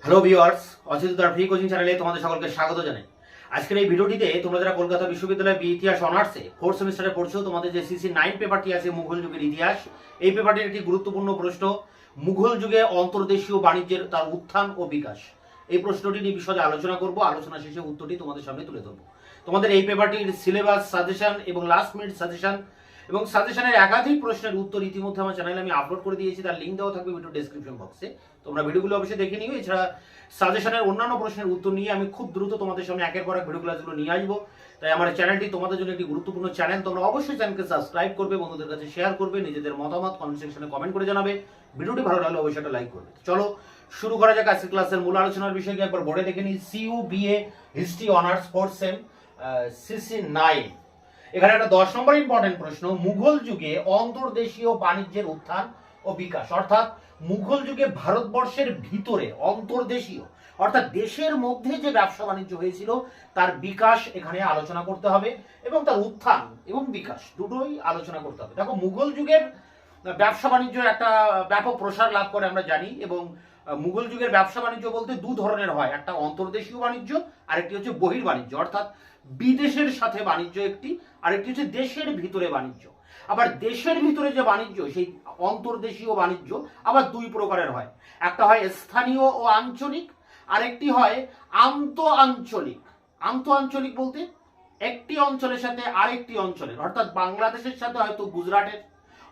Hello viewers, অচিন্ততার free coaching চ্যানেলে তোমাদের সকলকে স্বাগত জানাই। আজকের এই ভিডিওটিতে তোমরা যারা কলকাতা বিশ্ববিদ্যালয়ে ইতিহাস অনার্সে 4th সেমিস্টারে পড়ছো, তোমাদের যে সিসি 9 পেপারটি আছে মুঘল যুগের ইতিহাস, এই পেপারটির একটি গুরুত্বপূর্ণ প্রশ্ন মুঘল যুগে অন্তর্দেশীয় বাণিজ্যের তার উত্থান ও বিকাশ। এই প্রশ্নটি নিয়ে বিশদে আলোচনা করব। আলোচনা শেষে উত্তরটি তোমাদের সামনে তুলে ধরবো। তোমাদের এই পেপারটির সিলেবাস, সাজেশন এবং লাস্ট মিনিট সাজেশন এবং সাজেশনের একাধিক প্রশ্নের উত্তর ইতিমধ্যে আমার চ্যানেলে আমি আপলোড করে দিয়েছি, তার লিঙ্ক দেওয়া থাকবে ভিডিও ডেসক্রিপশন বক্সে। তোমরা ভিডিওগুলো অবশ্যই দেখে নিও। এছাড়া সাজেশনের অন্যান্য প্রশ্নের উত্তর নিয়ে আমি খুব দ্রুত তোমাদের সামনে একের পর এক ভিডিও ক্লাসগুলো নিয়ে আসবো। তাই আমার চ্যানেলটি তোমাদের জন্য একটি গুরুত্বপূর্ণ চ্যানেল। তোমরা অবশ্যই চ্যানেলকে সাবস্ক্রাইব করবে, বন্ধুদের কাছে শেয়ার করবে, নিজেদের মতামত কমেন্ট সেকশনে কমেন্ট করে জানাবে। ভিডিওটি ভালো লাগলে অবশ্যই একটা লাইক করবে। চলো শুরু করা যাক আজকের ক্লাসের মূল আলোচনার বিষয়কে। একবার বোর্ডে দেখে নিই, CU BA history honours 4th sem CC 9। এখানে একটা 10 নম্বর ইম্পর্টেন্ট প্রশ্ন, মুঘল যুগে অন্তর্দেশীয় বাণিজ্যের উত্থান ও বিকাশ। অর্থাৎ মুঘল যুগে ভারতবর্ষের ভিতরে অন্তর্দেশীয় অর্থাৎ দেশের মধ্যে যে ব্যবসা বাণিজ্য হয়েছিল তার বিকাশ এখানে আলোচনা করতে হবে, এবং তার উত্থান এবং বিকাশ দুটোই আলোচনা করতে হবে। দেখো, মুঘল যুগের ব্যবসা বাণিজ্য একটা ব্যাপক প্রসার লাভ করে আমরা জানি, এবং মুঘল যুগের ব্যবসা বাণিজ্য বলতে দু ধরনের হয়, একটা অন্তর্দেশীয় বাণিজ্য, আরেকটি হচ্ছে বহির্বাণিজ্য অর্থাৎ বিদেশের সাথে বাণিজ্য একটি, আরেকটি হচ্ছে দেশের ভিতরে বাণিজ্য। আবার দেশের ভিতরে যে বাণিজ্য সেই অন্তর্দেশীয় বাণিজ্য আবার দুই প্রকারের হয়, একটা হয় স্থানীয় ও আঞ্চলিক, আরেকটি হয় আন্ত আঞ্চলিক। আন্ত আঞ্চলিক বলতে একটি অঞ্চলের সাথে আরেকটি অঞ্চলের, অর্থাৎ বাংলাদেশের সাথে হয়তো গুজরাটের,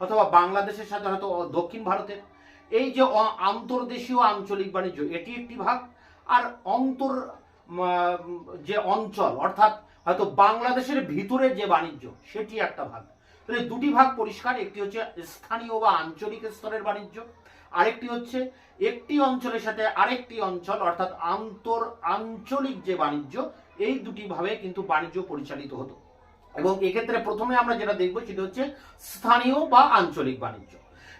অথবা বাংলাদেশের সাথে হয়তো দক্ষিণ ভারতের। এই যে আন্তর্দেশীয় আঞ্চলিক বাণিজ্য এটি একটি ভাগ, আর অন্তর যে অঞ্চল অর্থাৎ হয়তো বাংলাদেশের ভিতরে যে বাণিজ্য সেটি একটা ভাগ। তাহলে দুটি ভাগ পরিষ্কার, একটি হচ্ছে স্থানীয় বা আঞ্চলিক স্তরের বাণিজ্য, আরেকটি হচ্ছে একটি অঞ্চলের সাথে আরেকটি অঞ্চল অর্থাৎ আঞ্চলিক যে বাণিজ্য। এই দুটি ভাবে কিন্তু বাণিজ্য পরিচালিত হতো, এবং এক্ষেত্রে প্রথমে আমরা যেটা দেখবো সেটা হচ্ছে স্থানীয় বা আঞ্চলিক বাণিজ্য।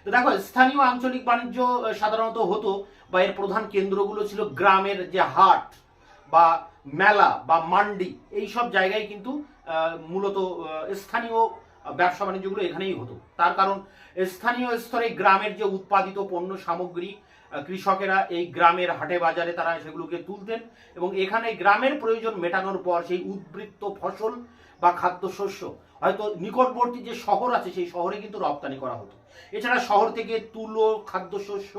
তো দেখো, স্থানীয় আঞ্চলিক বাণিজ্য সাধারণত হতো বা এর প্রধান কেন্দ্রগুলো ছিল গ্রামের যে হাট বা মেলা বা মান্ডি, এই সব জায়গায় কিন্তু মূলত স্থানীয় ব্যবসা বাণিজ্যগুলো এখানেই হতো। তার কারণ স্থানীয় স্তরে গ্রামের যে উৎপাদিত পণ্য সামগ্রী কৃষকেরা এই গ্রামের হাটে বাজারে তারা সেগুলোকে তুলতেন, এবং এখানে গ্রামের প্রয়োজন মেটানোর পর সেই উদ্বৃত্ত ফসল বা খাদ্যশস্য হয়তো নিকটবর্তী যে শহর আছে সেই শহরে কিন্তু রপ্তানি করা হতো। এছাড়া শহর থেকে তুলো, খাদ্যশস্য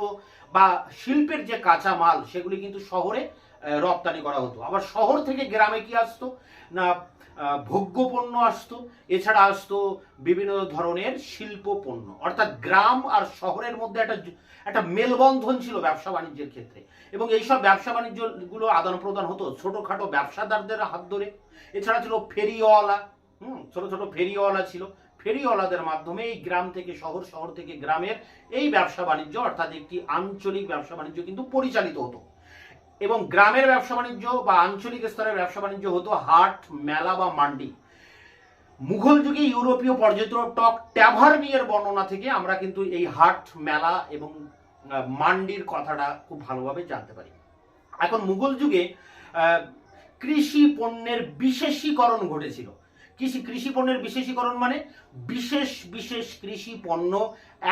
বা শিল্পের যে কাঁচা মাল সেগুলি কিন্তু শহরে রপ্তানি করা হতো। আবার শহর থেকে গ্রামে কি আসতো না, ভোগ্য পণ্য আসতো, এছাড়া আসতো বিভিন্ন ধরনের শিল্প পণ্য। অর্থাৎ গ্রাম আর শহরের মধ্যে একটা মেলবন্ধন ছিল ব্যবসা বাণিজ্যের ক্ষেত্রে, এবং এইসব ব্যবসা বাণিজ্যগুলো আদান প্রদান হতো ছোটখাটো ব্যবসাদারদের হাত ধরে। এছাড়া ছিল ফেরিওয়ালা, ছোট ছোট ফেরিওয়ালা ছিল, ফেরিওয়ালাদের মাধ্যমে এই গ্রাম থেকে শহর, শহর থেকে গ্রামের এই ব্যবসা বাণিজ্য অর্থাৎ একটি আঞ্চলিক ব্যবসা বাণিজ্য কিন্তু পরিচালিত হতো। এবং গ্রামের ব্যবসা বাণিজ্য বা আঞ্চলিক স্তরের ব্যবসা বাণিজ্য হতো হাট, মেলা বা মান্ডি। মুঘল যুগে ইউরোপীয় পর্যটক ট্যাভার্নিয়ের বর্ণনা থেকে আমরা কিন্তু এই হাট, মেলা এবং মান্ডির কথাটা খুব ভালোভাবে জানতে পারি। এখন মুঘল যুগে কৃষি পণ্যের বিশেষীকরণ ঘটেছিল। কৃষি পণ্যের বিশেষীকরণ মানে বিশেষ বিশেষ কৃষি পণ্য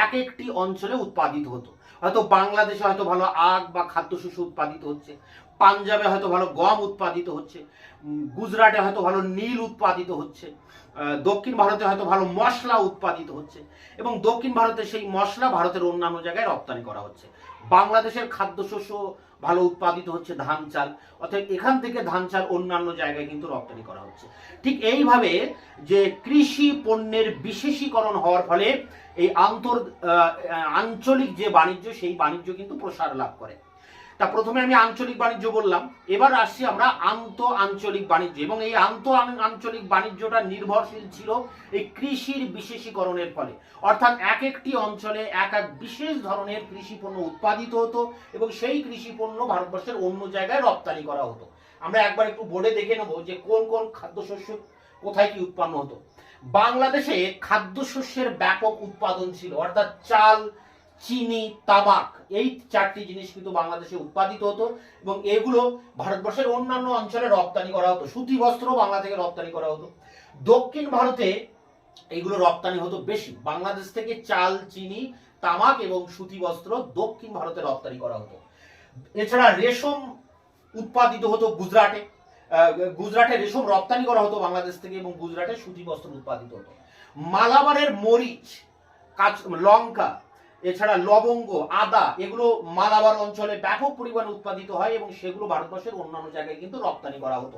এক একটি অঞ্চলে উৎপাদিত হতো। হয়তো বাংলাদেশে হয়তো ভালো আখ বা খাদ্যশস্য উৎপাদিত হচ্ছে, পাঞ্জাবে হয়তো ভালো গম উৎপাদিত হচ্ছে, গুজরাটে হয়তো ভালো নীল উৎপাদিত হচ্ছে, দক্ষিণ ভারতে হয়তো ভালো মশলা উৎপাদিত হচ্ছে, এবং দক্ষিণ ভারতে সেই মশলা ভারতের অন্যান্য জায়গায় রপ্তানি করা হচ্ছে। বাংলাদেশের খাদ্যশস্য ভালো উৎপাদিত হচ্ছে, ধান চাল, অর্থাৎ এখান থেকে ধান চাল অন্যান্য জায়গায় কিন্তু রপ্তানি করা হচ্ছে। ঠিক এইভাবে যে কৃষি পণ্যের বিশেষীকরণ হওয়ার ফলে এই আঞ্চলিক যে বাণিজ্য সেই বাণিজ্য কিন্তু প্রসার লাভ করে। তা প্রথমে আমি আঞ্চলিক বাণিজ্য বললাম, এবার আসছি আমরা আঞ্চলিক বাণিজ্য, এবং এই আঞ্চলিক বাণিজ্যটা নির্ভরশীল ছিল এই কৃষির বিশেষীকরণের ফলে। অর্থাৎ এক একটি অঞ্চলে এক এক বিশেষ ধরনের কৃষি পণ্য উৎপাদিত হতো, এবং সেই কৃষি পণ্য ভারতবর্ষের অন্য জায়গায় রপ্তানি করা হতো। আমরা একবার একটু বোর্ডে দেখে নেবো যে কোন কোন খাদ্যশস্য কোথায় কি উৎপন্ন হতো। বাংলাদেশে খাদ্যশস্যের ব্যাপক উৎপাদন ছিল, অর্থাৎ চাল, চিনি, তামাক, এই চারটি জিনিস কিন্তু বাংলাদেশে উৎপাদিত হতো, এবং এগুলো ভারতবর্ষের অন্যান্য অঞ্চলে রপ্তানি করা হতো। সুতি বস্ত্র বাংলা থেকে রপ্তানি করা হতো। দক্ষিণ ভারতে এইগুলো রপ্তানি হতো বেশি, বাংলাদেশ থেকে চাল, চিনি, তামাক এবং সুতি বস্ত্র দক্ষিণ ভারতে রপ্তানি করা হতো। এছাড়া রেশম উৎপাদিত হতো গুজরাটে, গুজরাটে রেশম রপ্তানি করা হতো বাংলাদেশ থেকে এবং গুজরাটে সুতি বস্ত্র উৎপাদিত হতো। মালাবারের মরিচ, লঙ্কা, এছাড়া লবঙ্গ, আদা, এগুলো মালাবার অঞ্চলে ব্যাপক পরিমাণে উৎপাদিত হয় এবং সেগুলো ভারতবর্ষের অন্যান্য জায়গায় কিন্তু রপ্তানি করা হতো।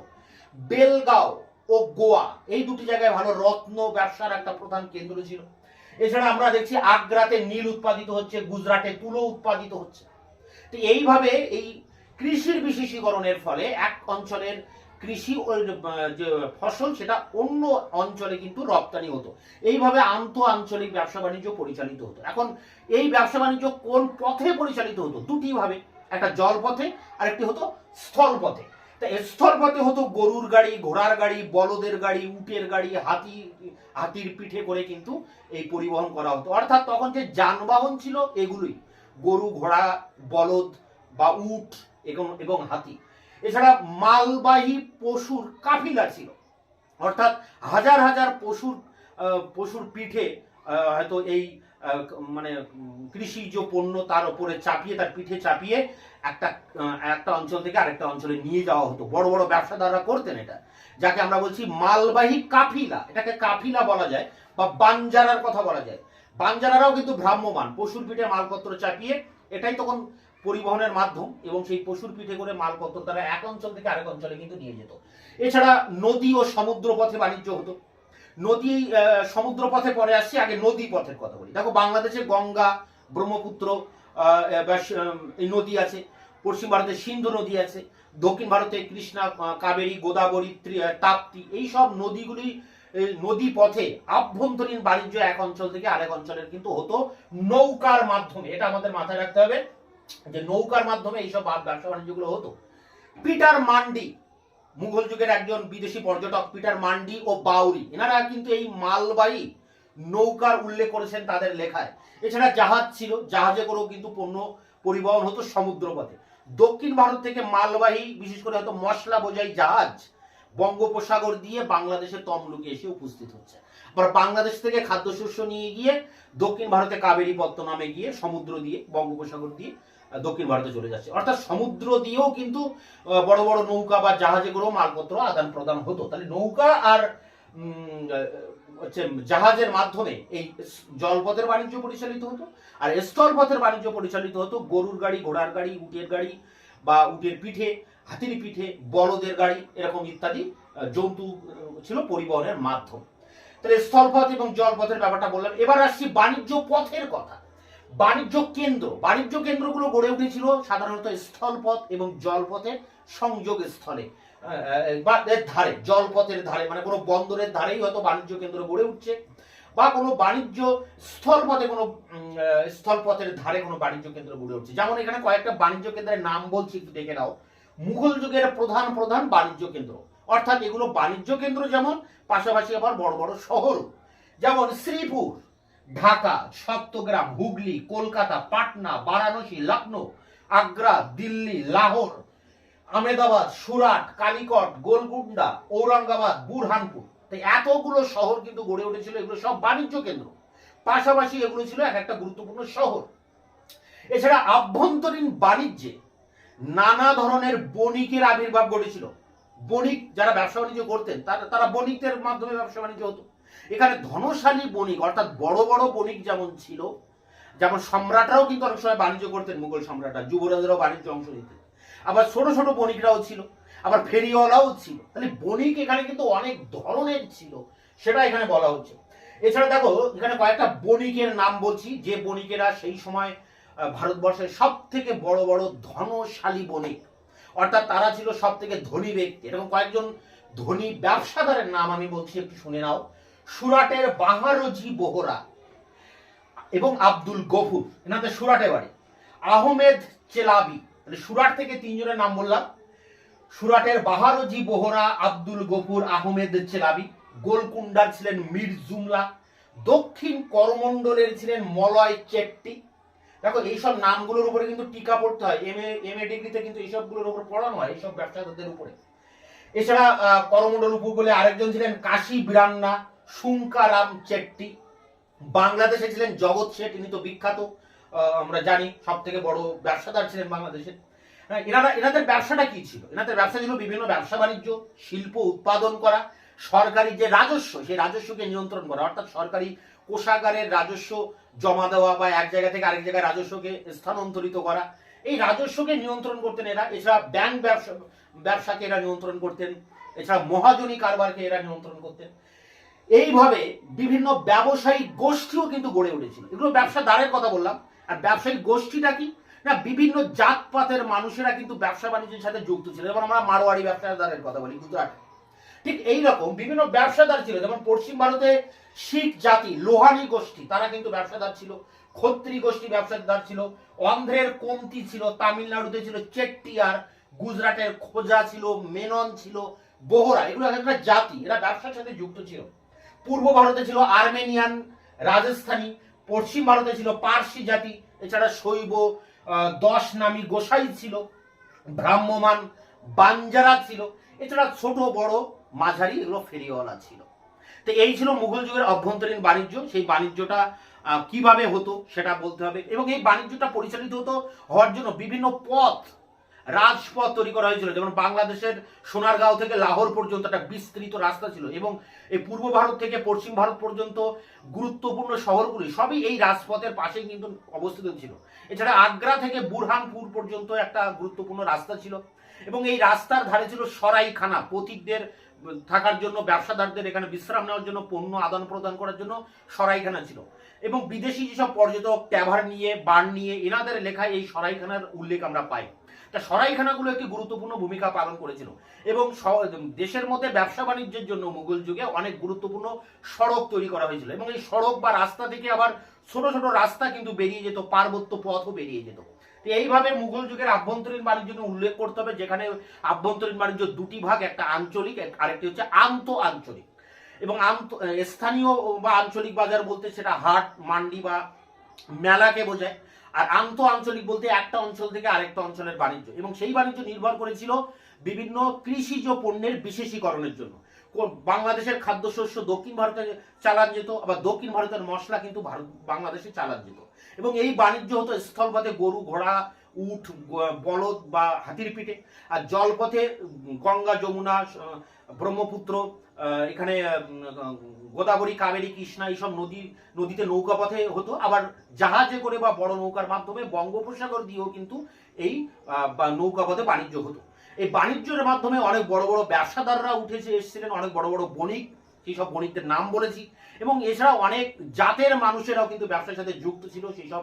বেলগাঁও ও গোয়া এই দুটি জায়গায় ভালো রত্ন ব্যবসার একটা প্রধান কেন্দ্র ছিল। এছাড়া আমরা দেখছি আগ্রাতে নীল উৎপাদিত হচ্ছে, গুজরাটে তুলো উৎপাদিত হচ্ছে। তো এইভাবে এই কৃষির বিশেষীকরণের ফলে এক অঞ্চলের কৃষি যে ফসল সেটা অন্য অঞ্চলে কিন্তু রপ্তানি হতো। এইভাবে আন্তঃআঞ্চলিক ব্যবসা বাণিজ্য পরিচালিত হতো। এখন এই ব্যবসা বাণিজ্য কোন পথে পরিচালিত হতো? দুটি ভাবে, একটা জল পথে আর একটি হতো স্থল পথে। তা স্থল পথে হতো গরুর গাড়ি, ঘোড়ার গাড়ি, বলদের গাড়ি, উটের গাড়ি, হাতির পিঠে করে কিন্তু এই পরিবহন করা হতো। অর্থাৎ তখন যে যানবাহন ছিল এগুলোই, গরু, ঘোড়া, বলদ বা উট এবং হাতি। এছাড়া মালবাহী পশুর কাফিলা ছিল, অর্থাৎ হাজার হাজার পশুর পিঠে হয়তো এই মানে কৃষিজ পণ্য তার উপরে চাপিয়ে, তার পিঠে চাপিয়ে একটা অঞ্চল থেকে আরেকটা অঞ্চলে নিয়ে যাওয়া হতো। বড় বড় ব্যবসাদাররা করতেন এটা, যাকে আমরা বলছি মালবাহী কাফিলা। এটাকে কাফিলা বলা যায় বা বাঞ্জারার কথা বলা যায়। বাঞ্জারারাও কিন্তু ভ্রাম্যমান, পশুর পিঠে মালপত্র চাপিয়ে, এটাই তখন পরিবহনের মাধ্যম এবং সেই পশুর পিঠে করে মালপত্র তারা এক অঞ্চল থেকে আরেক অঞ্চলে কিন্তু নিয়ে যেত। এছাড়া নদী ও সমুদ্র পথে বাণিজ্য হতো। নদী সমুদ্র পথে পরে আসছে, আগে নদী পথের কথা বলি। দেখো বাংলাদেশে গঙ্গা, ব্রহ্মপুত্র এই নদী আছে, পশ্চিম ভারতে সিন্ধু নদী আছে, দক্ষিণ ভারতে কৃষ্ণা, কাবেরী, গোদাবরী, তাপ্তি, এই সব নদীগুলি নদী পথে আভ্যন্তরীণ বাণিজ্য এক অঞ্চল থেকে আরেক অঞ্চলের কিন্তু হতো নৌকার মাধ্যমে। এটা আমাদের মাথায় রাখতে হবে যে নৌকার মাধ্যমে এইসব ব্যবসা বাণিজ্যগুলো হতো। পিটার মান্ডি, মুঘল যুগের একজন বিদেশি পর্যটক, পিটার মান্ডি ও বাউরি, এনারা কিন্তু এই মালবাহী নৌকার উল্লেখ করেছেন তাদের লেখায়। এছাড়া জাহাজ ছিল, জাহাজে করেও কিন্তু পণ্য পরিবহন হতো সমুদ্র পথে। দক্ষিণ ভারত থেকে মালবাহী, বিশেষ করে হয়তো মশলা বোঝাই জাহাজ বঙ্গোপসাগর দিয়ে বাংলাদেশের তমলুকে এসে উপস্থিত হচ্ছে। আবার বাংলাদেশ থেকে খাদ্যশস্য নিয়ে গিয়ে দক্ষিণ ভারতে কাবেরী পত্তনামে গিয়ে সমুদ্র দিয়ে, বঙ্গোপসাগর দিয়ে দক্ষিণ ভারতে চলে যাচ্ছে। অর্থাৎ সমুদ্র দিয়েও কিন্তু বড় বড় নৌকা বা জাহাজে করেও মালপত্র আদান প্রদান হতো। তাহলে নৌকা আর জাহাজের মাধ্যমে এই জলপথের বাণিজ্য পরিচালিত হতো, আর স্থলপথের বাণিজ্য পরিচালিত হতো গরুর গাড়ি, ঘোড়ার গাড়ি, উটের গাড়ি বা উটের পিঠে, হাতির পিঠে, বলদের গাড়ি, এরকম ইত্যাদি জন্তু ছিল পরিবহনের মাধ্যম। তাহলে স্থলপথ এবং জলপথের ব্যাপারটা বললাম। এবার আসছি বাণিজ্য পথের কথা। বাণিজ্য কেন্দ্রগুলো গড়ে উঠেছিল সাধারণত স্থলপথ এবং জলপথের সংযোগ স্থলে বা এর ধারে, জলপথের ধারে, মানে কোনো বন্দরের ধারেই হয়তো বাণিজ্য কেন্দ্র গড়ে উঠছে, বা কোনো বাণিজ্য স্থলপথের ধারে কোনো বাণিজ্য কেন্দ্র গড়ে উঠছে। যেমন এখানে কয়েকটা বাণিজ্য কেন্দ্রের নাম বলছি, একটু দেখে নাও। মুঘল যুগের প্রধান প্রধান বাণিজ্য কেন্দ্র, অর্থাৎ এগুলো বাণিজ্য কেন্দ্র যেমন, পাশাপাশি আবার বড় বড় শহর, যেমন শ্রীপুর, ঢাকা, চট্টগ্রাম, হুগলি, কলকাতা, পাটনা, বারাণসী, লখনৌ, আগ্রা, দিল্লি, লাহোর, আহমেদাবাদ, সুরাট, কালিকট, গোলকুন্ডা, ঔরঙ্গাবাদ, বুরহানপুর। তাই এতগুলো শহর কিন্তু গড়ে উঠেছিল, এগুলো সব বাণিজ্য কেন্দ্র। পাশাপাশি এগুলো ছিল এক একটা গুরুত্বপূর্ণ শহর। এছাড়া আভ্যন্তরীণ বাণিজ্যে নানা ধরনের বণিকের আবির্ভাব ঘটেছিল। বণিক যারা ব্যবসা বাণিজ্য করতেন তারা বণিকদের মাধ্যমে ব্যবসা বাণিজ্য হতো। এখানে ধনশালী বণিক, অর্থাৎ বড় বড় বণিক যেমন ছিল, যেমন সম্রাটরাও কিন্তু অনেক সময় বাণিজ্য করতেন, মুঘল সম্রাটরা, যুবরাজরাও বাণিজ্য অংশ নিতেন। আবার ছোট ছোট বণিকরাও ছিল, আবার ফেরিওয়ালাও ছিল। তাহলে বণিক এখানে কিন্তু অনেক ধরনের ছিল, সেটা এখানে বলা হচ্ছে। এছাড়া দেখো এখানে কয়েকটা বণিকের নাম বলছি, যে বণিকেরা সেই সময় ভারতবর্ষের সব থেকে বড় বড় ধনশালী বণিক, অর্থাৎ তারা ছিল সব থেকে ধনী ব্যক্তি। এরকম কয়েকজন ধনী ব্যবসাদারের নাম আমি বলছি, একটু শুনে নাও। সুরাটের বাহারজি বোহরা এবং আব্দুল গফুর, এনাদের সুরাটে বাড়ি। আহমেদ চেলাবি, সুরাট থেকে তিনজনের নাম বললাম। সুরাটের বাহারজি বোহরা, আব্দুল গফুর, আহমেদ চেলাবি। গোলকুন্ডার ছিলেন মীর জুমলা। দক্ষিণ করমণ্ডলের ছিলেন মলয় চেট্টি। দেখো এইসব নামগুলোর উপরে কিন্তু টিকা পড়তে হয়, এম এ ডিগ্রিতে কিন্তু এইসবগুলোর উপর পড়ানো হয়, এইসব ব্যবসাদারদের উপরে। এছাড়া করমণ্ডল উপকূলে আরেকজন ছিলেন কাশী বিরান্না শুঙ্কারাম চেট্টি। বাংলাদেশে ছিলেন জগৎ শেঠ, ইনি তো বিখ্যাত, আমরা জানি সব থেকে বড় ব্যবসাদার ছিলেন বাংলাদেশে। এনাদের ব্যবসাটা কি ছিল? এনাদের ব্যবসা ছিল বিভিন্ন ব্যবসা বাণিজ্য, শিল্প উৎপাদন করা, সরকারি যে রাজস্ব সেই রাজস্বকে নিয়ন্ত্রণ করা, অর্থাৎ সরকারি কোষাগারের রাজস্ব জমা দেওয়া বা এক জায়গা থেকে আরেক জায়গায় রাজস্বকে স্থানান্তরিত করা, এই রাজস্বকে নিয়ন্ত্রণ করতেন এরা। এছাড়া ব্যাংক ব্যবসাকে এরা নিয়ন্ত্রণ করতেন, এছাড়া মহাজনী কারবারকে এরা নিয়ন্ত্রণ করতেন। এইভাবে বিভিন্ন ব্যবসায়িক গোষ্ঠীও কিন্তু গড়ে উঠেছিল। এগুলো ব্যবসাদারের কথা বললাম। আর ব্যবসায়িক গোষ্ঠীটা কি না, বিভিন্ন জাতপাতের মানুষেরা কিন্তু ব্যবসা বাণিজ্যের সাথে যুক্ত ছিল। যেমন আমরা মারোয়াড়ি ব্যবসাদারের কথা বলি গুজরাটে, ঠিক এইরকম বিভিন্ন ব্যবসাদার ছিল। যেমন পশ্চিম ভারতে শিখ জাতি লোহানি গোষ্ঠী, তারা কিন্তু ব্যবসাদার ছিল। ক্ষত্রিয় গোষ্ঠী ব্যবসাদার ছিল। অন্ধ্রের কমতি ছিল, তামিলনাড়ুতে ছিল চেট্টিয়ার, গুজরাটের খোজা ছিল, মেনন ছিল, বোহরা, এগুলো একটা জাতি, এরা ব্যবসার সাথে যুক্ত ছিল। পূর্ব ভারতে ছিল আর্মেনিয়ান, রাজস্থানী। পশ্চিম ভারতে ছিল পার্সি জাতি। এছাড়া শৈব 10 নামী গোসাই ছিল, ভ্রাম্যমান, বাঞ্জারা ছিল। এছাড়া ছোট বড় মাঝারি এগুলো ফেরিওয়ালা ছিল। তো এই ছিল মুঘল যুগের অভ্যন্তরীণ বাণিজ্য। সেই বাণিজ্যটা কিভাবে হতো সেটা বলতে হবে। এবং এই বাণিজ্যটা পরিচালিত হতো হওয়ার জন্য বিভিন্ন পথ, রাজপথ তৈরি করা হয়েছিল। যেমন বাংলাদেশের সোনারগাঁও থেকে লাহোর পর্যন্ত একটা বিস্তৃত রাস্তা ছিল, এবং এই পূর্ব ভারত থেকে পশ্চিম ভারত পর্যন্ত গুরুত্বপূর্ণ শহরগুলি সবই এই রাজপথের পাশে কিন্তু অবস্থিত ছিল। এছাড়া আগ্রা থেকে বুরহানপুর পর্যন্ত একটা গুরুত্বপূর্ণ রাস্তা ছিল, এবং এই রাস্তার ধারে ছিল সরাইখানা, পথিকদের থাকার জন্য, ব্যবসাদারদের এখানে বিশ্রাম নেওয়ার জন্য, পণ্য আদান প্রদান করার জন্য সরাইখানা ছিল। এবং বিদেশি যেসব পর্যটক ট্যাভার নিয়ে, বার নিয়ে, এনাদের লেখায় এই সরাইখানার উল্লেখ আমরা পাই। তা সরাইখানাগুলো একটি গুরুত্বপূর্ণ ভূমিকা পালন করেছিল। এবং দেশের মধ্যে ব্যবসা বাণিজ্যের জন্য মুঘল যুগে অনেক গুরুত্বপূর্ণ সড়ক তৈরি করা হয়েছিল। এবং এই সড়ক বা রাস্তা থেকে আবার ছোট ছোট রাস্তা কিন্তু বেরিয়ে যেত, পার্বত্য পথও বেরিয়ে যেত। এইভাবে মুঘল যুগের আভ্যন্তরীণ বাণিজ্যকে উল্লেখ করতে হবে, যেখানে আভ্যন্তরীণ বাণিজ্য দুটি ভাগ, একটা আঞ্চলিক, আরেকটি হচ্ছে আন্ত আঞ্চলিক। এবং স্থানীয় বা আঞ্চলিক বাজার বলতে সেটা হাট, মান্ডি বা মেলাকে বোঝায়। আর আন্ত আঞ্চলিক বলতে একটা অঞ্চল থেকে আরেকটা অঞ্চলের বাণিজ্য। এবং সেই বাণিজ্য নির্ভর করেছিল বিভিন্ন কৃষিজ পণ্যের বিশেষীকরণের জন্য। বাংলাদেশের খাদ্যশস্য দক্ষিণ ভারতে চালান যেত, আবার দক্ষিণ ভারতের মশলা কিন্তু বাংলাদেশে চালান যেত। এবং এই বাণিজ্য হতো স্থলপথে গরু, ঘোড়া, উট, বলদ বা হাতির পিঠে। আর জলপথে গঙ্গা, যমুনা, ব্রহ্মপুত্র, এখানে গোদাবরী, কাবেরী, কৃষ্ণা, এইসব নদীতে নৌকা পথে হতো। আবার জাহাজে করে বা বড় নৌকার মাধ্যমে বঙ্গোপসাগর দিয়েও কিন্তু এই নৌকা পথে বাণিজ্য হতো। এই বাণিজ্যের মাধ্যমে অনেক বড় বড় ব্যবসাদাররা এসেছিলেন, অনেক বড় বড় বণিক, সেই সব বণিকদের নাম বলেছি। এবং এছাড়াও অনেক জাতের মানুষেরাও কিন্তু ব্যবসার সাথে যুক্ত ছিল, সেই সব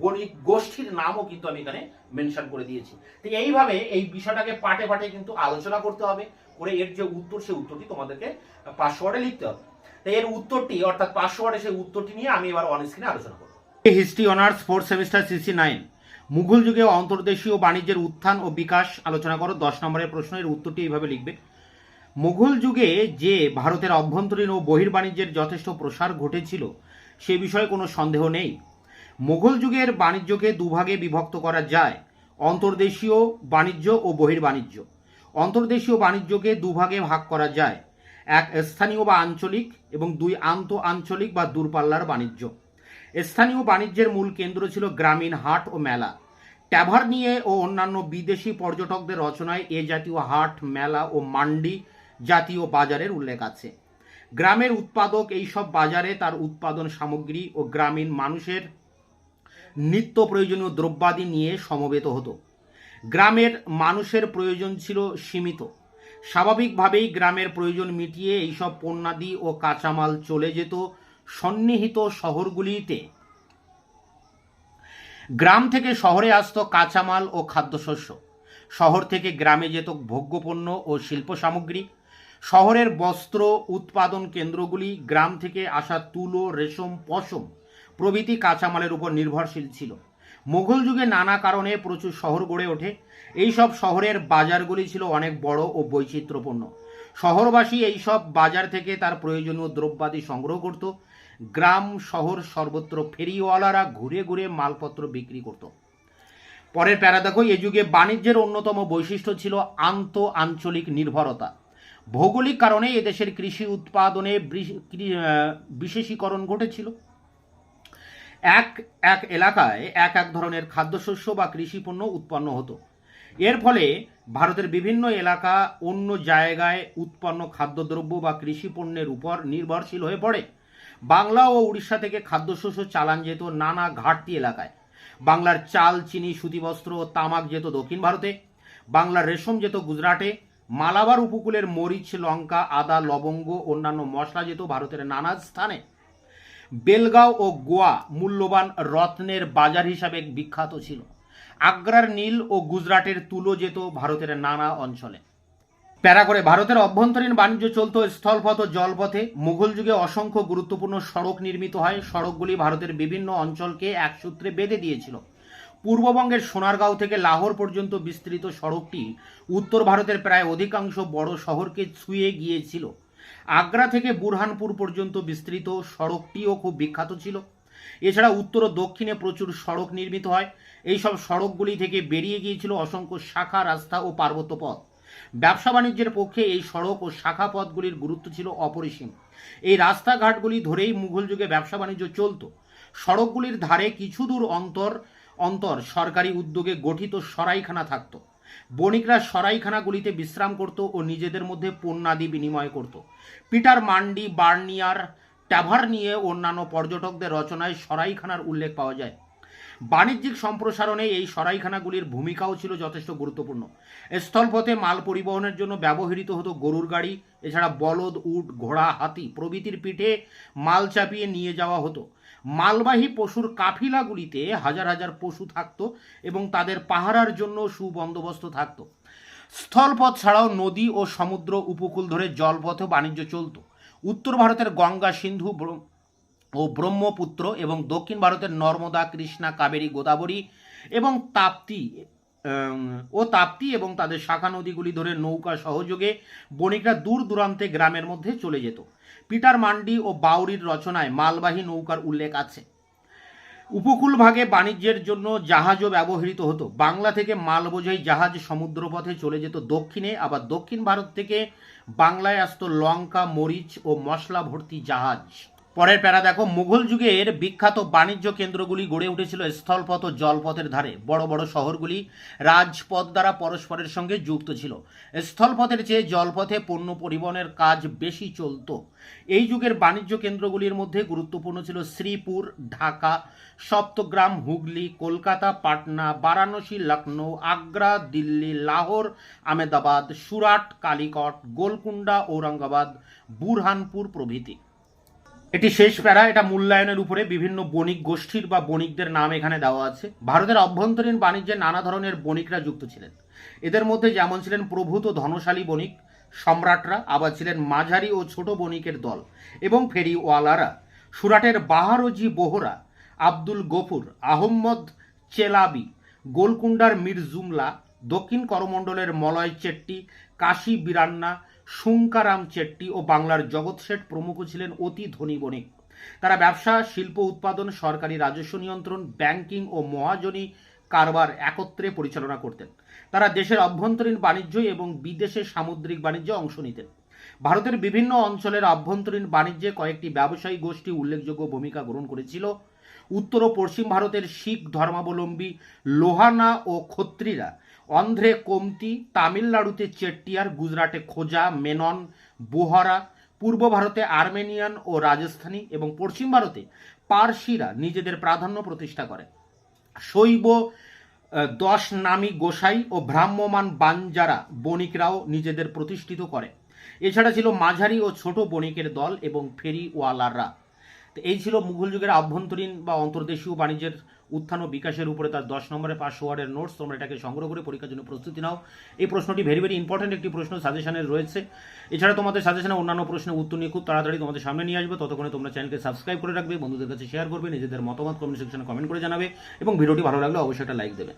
বণিক গোষ্ঠীর নামও কিন্তু আমি এখানে মেনশন করে দিয়েছি। তো এইভাবে এই বিষয়টাকে পাটে পাটে কিন্তু আলোচনা করতে হবে, করে এর যে উত্তর, সেই উত্তরটি তোমাদেরকে পাসওয়ার্ডে লিখতে হবে। তাই এর উত্তরটি, অর্থাৎ পাসওয়ার্ডে সেই উত্তরটি নিয়ে আমি এবার অন স্ক্রিনে আলোচনা করব। History honours 4th semester CC 9 Mughal যুগে অন্তর্দেশীয় বাণিজ্যের উত্থান ও বিকাশ আলোচনা করো। 10 নম্বরের প্রশ্ন, এর উত্তরটি এইভাবে লিখবে। মুঘল যুগে যে ভারতের অভ্যন্তরীণ ও বহির্বাণিজ্যের যথেষ্ট প্রসার ঘটেছিল সে বিষয়ে কোনো সন্দেহ নেই। মুঘল যুগের বাণিজ্যকে দুভাগে বিভক্ত করা যায়, অন্তর্দেশীয় বাণিজ্য ও বহির্বাণিজ্য। অন্তর্দেশীয় বাণিজ্যকে দুভাগে ভাগ করা যায়, 1 স্থানীয় বা আঞ্চলিক, এবং 2 আন্ত আঞ্চলিক বা দূরপাল্লার বাণিজ্য। স্থানীয় বাণিজ্যের মূল কেন্দ্র ছিল গ্রামীণ হাট ও মেলা। ট্যাভার নিয়ে ও অন্যান্য বিদেশি পর্যটকদের রচনায় এ জাতীয় হাট, মেলা ও মান্ডি জাতীয় বাজারের উল্লেখ আছে। গ্রামের উৎপাদক এইসব বাজারে তার উৎপাদন সামগ্রী ও গ্রামীণ মানুষের নিত্য প্রয়োজনীয় দ্রব্যাদি নিয়ে সমবেত হতো। গ্রামের মানুষের প্রয়োজন ছিল সীমিত, স্বাভাবিকভাবেই গ্রামের প্রয়োজন মিটিয়ে এইসব পণ্যাদি ও কাঁচামাল চলে যেত সন্নিহিত শহরগুলিতে। গ্রাম থেকে শহরে আসত কাঁচামাল ও খাদ্যশস্য, শহর থেকে গ্রামে যেত ভোগ্যপণ্য ও শিল্প সামগ্রী। শহরের বস্ত্র উৎপাদন কেন্দ্রগুলি গ্রাম থেকে আসা তুলো, রেশম, পশম প্রভৃতি কাঁচামালের উপর নির্ভরশীল ছিল। মুঘল যুগে নানা কারণে প্রচুর শহর গড়ে ওঠে। এইসব শহরের বাজারগুলি ছিল অনেক বড় ও বৈচিত্র্যপূর্ণ। শহরবাসী এইসব বাজার থেকে তার প্রয়োজনীয় দ্রব্যাদি সংগ্রহ করত। গ্রাম শহর সর্বত্র ফেরিওয়ালারা ঘুরে ঘুরে মালপত্র বিক্রি করত। পরের প্যারা দেখো, এ যুগে বাণিজ্যের অন্যতম বৈশিষ্ট্য ছিল আন্ত আঞ্চলিক নির্ভরতা। ভৌগোলিক কারণে এদেশের কৃষি উৎপাদনে বিশেষীকরণ ঘটেছিল। এক এক এলাকায় এক এক ধরনের খাদ্যশস্য বা কৃষিপণ্য উৎপন্ন হতো। এর ফলে ভারতের বিভিন্ন এলাকা অন্য জায়গায় উৎপন্ন খাদ্যদ্রব্য বা কৃষি পণ্যের উপর নির্ভরশীল হয়ে পড়ে। বাংলা ও উড়িষ্যা থেকে খাদ্যশস্য চালান যেত নানা ঘাটতি এলাকায়। বাংলার চাল, চিনি, সুতিবস্ত্র ও তামাক যেত দক্ষিণ ভারতে। বাংলার রেশম যেত গুজরাটে। মালাবার উপকূলের মরিচ, লঙ্কা, আদা, লবঙ্গ, অন্যান্য মশলা যেত ভারতের নানা স্থানে। বেলগাঁও ও গোয়া মূল্যবান রত্নের বাজার হিসাবে বিখ্যাত ছিল। আগ্রার নীল ও গুজরাটের তুলো যেত ভারতের নানা অঞ্চলে। প্যারা করে ভারতের অভ্যন্তরীণ বাণিজ্য চলত স্থলপথ ও জলপথে। মুঘল যুগে অসংখ্য গুরুত্বপূর্ণ সড়ক নির্মিত হয়। সড়কগুলি ভারতের বিভিন্ন অঞ্চলকে এক সূত্রে বেঁধে দিয়েছিল। পূর্ববঙ্গের সোনারগাঁও থেকে লাহোর পর্যন্ত বিস্তৃত সড়কটি উত্তর ভারতের প্রায় অধিকাংশ বড় শহরকে ছুঁয়ে গিয়েছিল। আগ্রা থেকে বুরহানপুর পর্যন্ত বিস্তৃত সড়কটিও খুব বিখ্যাত ছিল। এছাড়া উত্তর ও দক্ষিণে প্রচুর সড়ক নির্মিত হয়। এইসব সড়কগুলি থেকে বেরিয়ে গিয়েছিল অসংখ্য শাখা রাস্তা ও পার্বত্য পথ। ব্যবসা বাণিজ্যের পক্ষে এই সড়ক ও শাখা পথগুলির গুরুত্ব ছিল অপরিসীম। এই রাস্তাঘাটগুলি ধরেই মুঘল যুগে ব্যবসা বাণিজ্য চলত। সড়কগুলির ধারে কিছু দূর অন্তর সরকারি উদ্যোগে গঠিত সরাইখানা থাকত। বণিকরা সরাইখানাগুলিতে বিশ্রাম করত ও নিজেদের মধ্যে পণ্যাদি বিনিময় করত। পিটার মান্ডি, বার্নিয়ার, ট্যাভার্নিয়ে অন্যান্য পর্যটকদের রচনায় সরাইখানার উল্লেখ পাওয়া যায়। বাণিজ্যিক সম্প্রসারণে এই সরাইখানাগুলির ভূমিকাও ছিল যথেষ্ট গুরুত্বপূর্ণ। স্থলপথে মাল পরিবহনের জন্য ব্যবহৃত হতো গরুর গাড়ি। এছাড়া বলদ, উট, ঘোড়া, হাতি প্রভৃতির পিঠে মাল চাপিয়ে নিয়ে যাওয়া হতো। মালবাহী পশুর কাফিলাগুলিতে হাজার হাজার পশু থাকত এবং তাদের পাহারার জন্য সুবন্দোবস্ত থাকত। স্থলপথ ছাড়াও নদী ও সমুদ্র উপকূল ধরে জলপথে বাণিজ্য চলত। উত্তর ভারতের গঙ্গা, সিন্ধু ও ব্রহ্মপুত্র এবং দক্ষিণ ভারতের নর্মদা, কৃষ্ণা, কাবেরী, গোদাবরী এবং তাপ্তি এবং তাদের শাখা নদীগুলি ধরে নৌকা সহযোগে বণিকরা দূর দূরান্তে গ্রামের মধ্যে চলে যেত। পিটার মান্ডি ও বাউরির রচনায় মালবাহী নৌকার উল্লেখ আছে। উপকূল ভাগে বাণিজ্যের জন্য জাহাজও ব্যবহৃত হতো। বাংলা থেকে মাল বোঝাই জাহাজ সমুদ্রপথে চলে যেত দক্ষিণে। আবার দক্ষিণ ভারত থেকে বাংলায় আসতো লঙ্কা, মরিচ ও মশলা ভর্তি জাহাজ। পরের প্যারা দেখো, মুঘল যুগের বিখ্যাত বাণিজ্য কেন্দ্রগুলি গড়ে উঠেছিল স্থলপথ ও জলপথের ধারে। বড় বড় শহরগুলি রাজপথ দ্বারা পরস্পরের সঙ্গে যুক্ত ছিল। স্থলপথের চেয়ে জলপথে পণ্য পরিবহনের কাজ বেশি চলত। এই যুগের বাণিজ্য কেন্দ্রগুলির মধ্যে গুরুত্বপূর্ণ ছিল শ্রীপুর, ঢাকা, সপ্তগ্রাম, হুগলি, কলকাতা, পাটনা, বারাণসী, লখনৌ, আগ্রা, দিল্লি, লাহোর, আহমেদাবাদ, সুরাট, কালিকট, গোলকুন্ডা, ঔরঙ্গাবাদ, বুরহানপুর প্রভৃতি। এটি শেষ প্যারা। এটা মূল্যায়নের উপরে বিভিন্ন বণিক গোষ্ঠীর বা বণিকদের নাম এখানে দেওয়া আছে। ভারতের অভ্যন্তরীণ বাণিজ্যে নানা ধরনের বণিকরা যুক্ত ছিলেন। এদের মধ্যে যেমন ছিলেন প্রভূত ধনশালী বণিক, সম্রাটরা, আবার ছিলেন মাঝারি ও ছোট বণিকের দল এবং ফেরিওয়ালারা। সুরাটের বাহারজি বোহরা, আব্দুল গফুর, আহম্মদ চেলাবি, গোলকুন্ডার মীর জুমলা, দক্ষিণ করমণ্ডলের মলয় চেট্টি, কাশী বিরান্না, শুঙ্কারাম চেট্টি ও বাংলার জগৎ শেঠ প্রমুখ ছিলেন অতি ধনী বণিক। তারা ব্যবসা, শিল্প উৎপাদন, সরকারি রাজস্ব নিয়ন্ত্রণ, ব্যাংকিং ও মহাজনী কারবার একত্রে পরিচালনা করতেন। তারা দেশের অভ্যন্তরীণ বাণিজ্য এবং বিদেশে সামুদ্রিক বাণিজ্যে অংশ নিতেন। ভারতের বিভিন্ন অঞ্চলের অভ্যন্তরীণ বাণিজ্যে কয়েকটি ব্যবসায়ী গোষ্ঠী উল্লেখযোগ্য ভূমিকা গ্রহণ করেছিল। উত্তর ও পশ্চিম ভারতের শিখ ধর্মাবলম্বী লোহানা ও খত্রীরা, অন্ধ্রে কোমতি, তামিলনাড়ুতে চেট্টিয়ার, গুজরাটে খোজা, মেনন, বোহারা, পূর্ব ভারতে আর্মেনিয়ান ও রাজস্থানী এবং পশ্চিম ভারতে পারসিরা নিজেদের প্রাধান্য প্রতিষ্ঠা করে। শৈব 10 নামী গোসাই ও ভ্রাম্যমান বাঞ্জারা বণিকরাও নিজেদের প্রতিষ্ঠিত করে। এছাড়া ছিল মাঝারি ও ছোট বণিকের দল এবং ফেরিওয়ালাররা। তো এই ছিল মুঘল যুগের আভ্যন্তরীণ বা অন্তর্দেশীয় বাণিজ্যের উত্থান ও বিকাশের উপরে তার 10 নম্বরে 500 ওয়ার্ডের নোটস। তোমরা এটাকে সংগ্রহ করে পরীক্ষার জন্য প্রস্তুতি নাও। এই প্রশ্নটি ভেরি ভেরি ইম্পর্টেন্ট একটি প্রশ্ন, সাজেশনের রয়েছে। এছাড়া তোমাদের সাজেশনে অন্যান্য প্রশ্নের উত্তর নিয়ে খুব তাড়াতাড়ি তোমাদের সামনে নিয়ে আসবে। ততক্ষণে তোমরা চ্যানেলকে সাবস্ক্রাইব করে রাখবে, বন্ধুদের কাছে শেয়ার করবে, নিজেদের মতামত কমেন্ট সেকশনে কমেন্ট করে জানাবে এবং ভিডিওটি ভালো লাগলে অবশ্যই একটা লাইক দেবে।